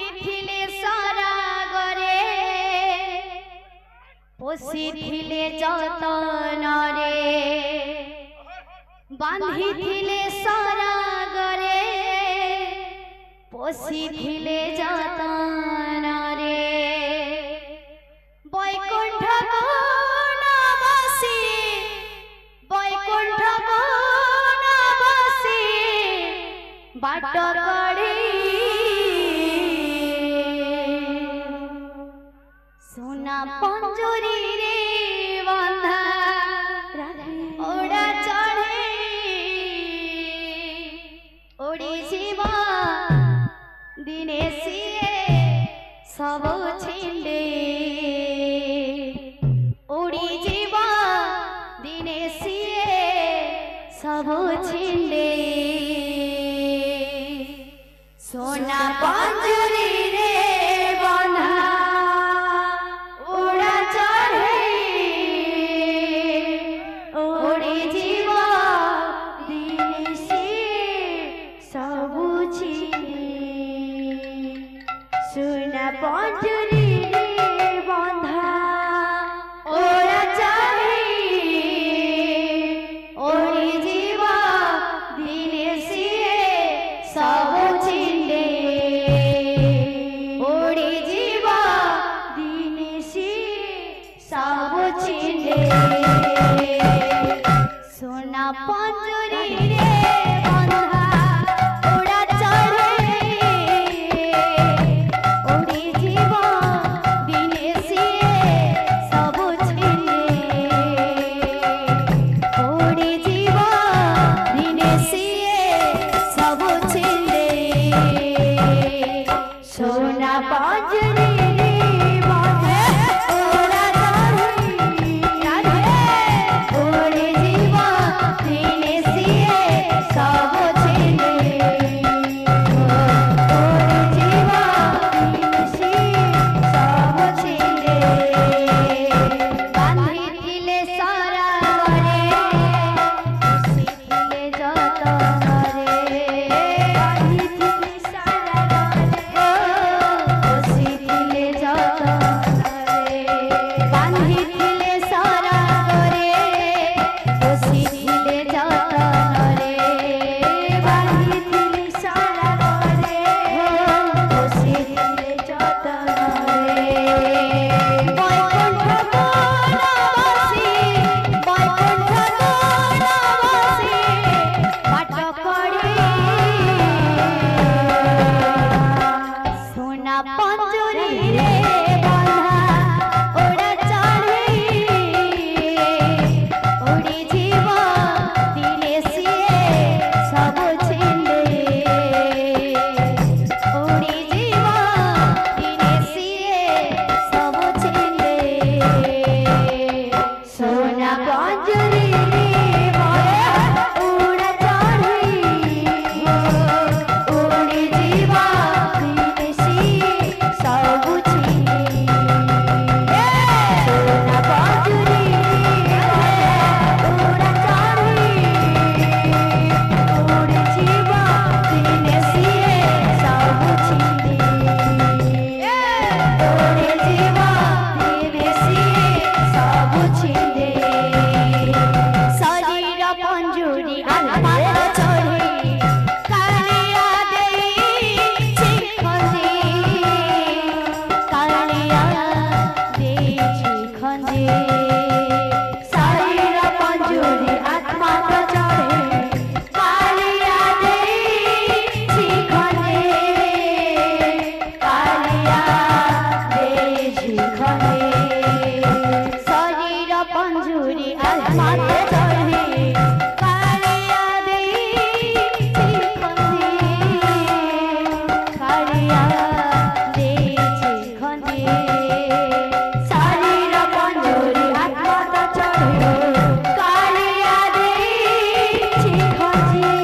बांधिथिले सरागरे पोषिथिले जतनरे बांधिथिले सरागरे पोषिथिले जतनरे बैकुंठ कोनवासी बैकुंठ कोनवासी बाट कड़े सोना पंजरी रे बंधा ओड़ा चढ़े ओड़ी जीवा दिने सिए सब छिंडे ओड़ी जीवा दिने सिए सब छिंडे सोना पंजरी रे बंधा ओड़ा चढ़े ओड़ी जीवा दिने सिए सब छिंडे सोना पंजरी रे बंधा ओड़ा चढ़े ओड़ी जीवा दिने सिए सब छिंडे ओड़ी जीवा दिने सिए सब छिंडे सोना पंजरी रे बंधा ओड़ा चढ़े ओड़ी जीवा दिने सिए सब छिंडे ओड़ी जीवा दिने सिए सब छिंडे सोना पंजरी रे बंधा ओड़ा चढ़े ओड़ी जीवा दिने सिए सब छिंडे ओड़ी जीवा दिने सिए सब छिंडे बांधिथिले सरागरे पोषिथिले जतनरे बांधिथिले सरागरे पोषिथिले जतनरे बांधिथिले सरागरे पोषिथिले जतनरे बांधिथिले सरागरे पोषिथिले जतनरे बैकुंठ कोनवासी बैकुंठ कोनवासी बाट कड़े सोना पंजरी रे बंधा ओड़ा चढ़े ओड़ी जीवा दिने सिए सब छिंडे ओड़ी जीवा दिने सिए सब छिंडे सोना पंजरी रे बंधा ओड़ा चढ़े ओड़ी जीवा दिने सिए सब छिंडे सोना पंजरी रे ओड़ा चढ़े ओड़ी जीवा दिने सिए सब छिंडे ओड़ी जीवा दिने सिए सब छिंडे शरीर पंजरी आत्मा चढ़े कालिया देई छिखंजे कालिया देई छिखंजे शरीर पंजरी आत्मा चढ़े कालिया देई छिखंजे कालिया देई छिखंजे शरीर पंजरी आत्मा चढ़े कालिया देई छिखंजे कालिया देई छिखंजे शरीर पंजरी आत्मा चढ़े कालिया देई छिखंजे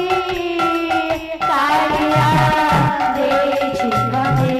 कालिया देई छिखंजे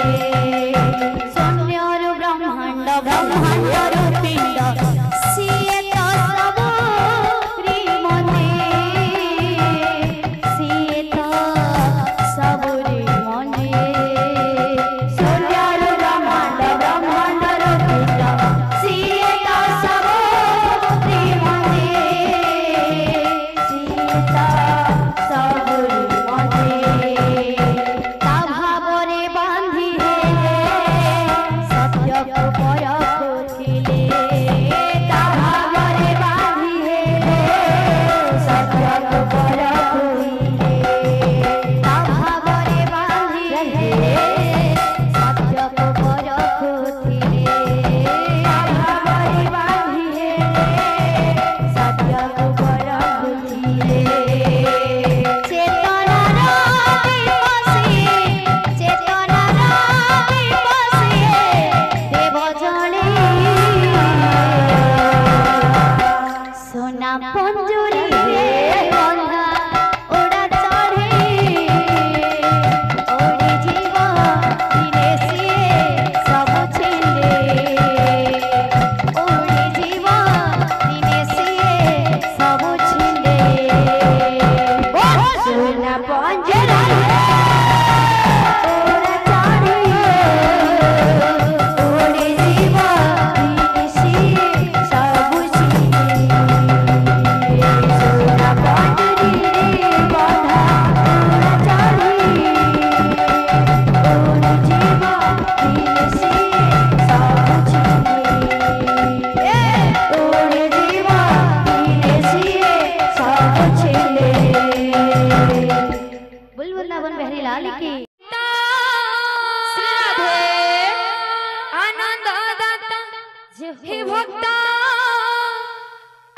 हे भक्त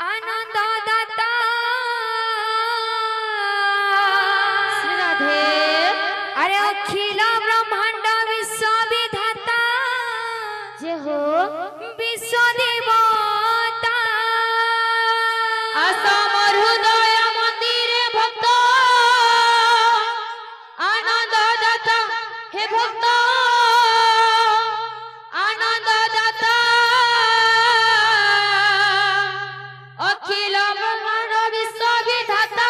आनंद दाता श्री राधे अरे अखिल ब्रह्मांड विश्व विधाता जय हो विश्व देवता असमर हृदय मंदिरे भक्त आनंद दाता हे भक्त आनंद दाता अखिल ब्रह्मांड विश्व विधाता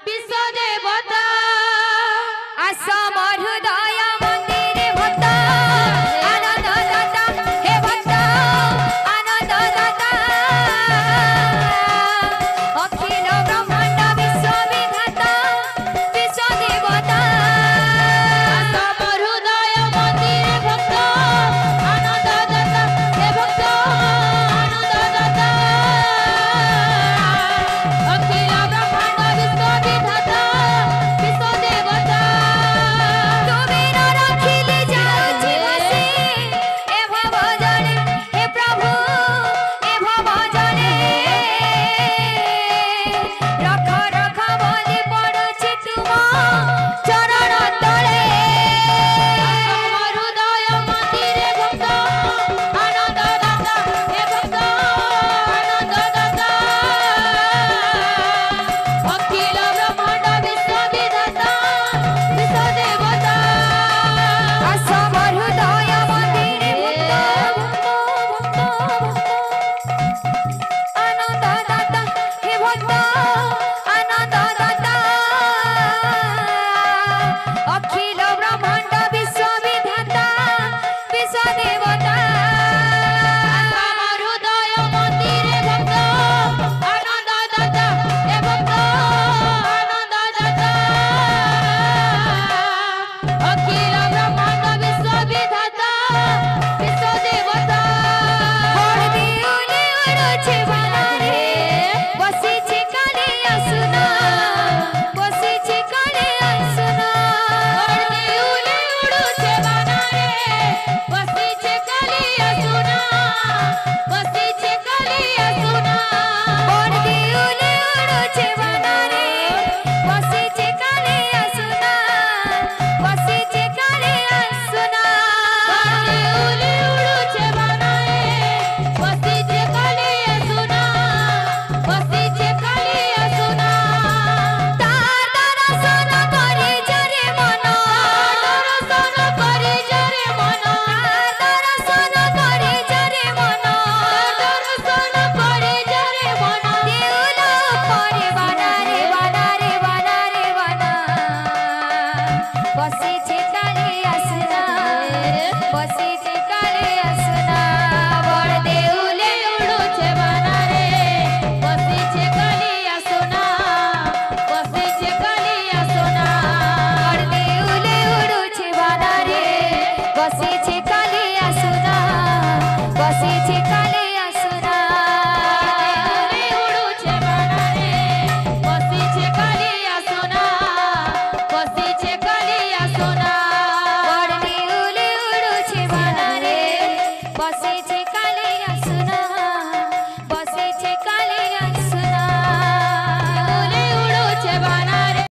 विश्व देवता असमर हृदय मंदिरे भक्त आनंद दाता हे भक्त आनंद दाता अखिल ब्रह्मांड विश्व विधाता विश्व देवता असमर हृदय मंदिरे भक्त आनंद दाता हे भक्त आनंद दाता अखिल ब्रह्मांड विश्व विधाता विश्व देवता তুমি ন রাখিলে যাউছি ভাসি এ ভব জলে হে প্রভু এ ভব জলে রখ রখ বলি পড়ুছি তুম চরণ তলে असमर हृदय मंदिरे भक्त आनंद दाता हे भक्त आनंद दाता अखिल ब्रह्मांड विश्व विधाता विश्व देवता असमर हृदय मंदिरे भक्त आनंद दाता हे भक्त आनंद दाता अखिल ब्रह्मांड विश्व विधाता विश्व देवता असमर हृदय मंदिरे भक्त आनंद दाता हे भक्त आनंद दाता अखिल ब्रह्मांड विश्व विधाता विश्व देवता हरदिउले उडुछे बानारे बसिछे काले आसुना बसिछे काले आसुना हरदिउले उडुछे बानारे बसिछे कालिया सुना बसिछे कालिया सुना हरदिउले उडुछे बानारे बसिछे काले आसुना बसिछे काले आसुना हरदिउले उडुछे बानारे बसिछे कालिया सुना बसिछे कालिया सुना तार दर्शन करे जरे मन दर्शन करे जरे मन दर्शन करे जरे मन दर्शन करे जरे मन देउल परे बानारे बानारे बानारे बाना बसिछे काले आसुना बसिछे काले आसुना बड़ देउले उडुछे बानारे बसिछे कालिया सुना बसिछे कालिया सुना बड़ देउले उडुछे बानारे बसिछे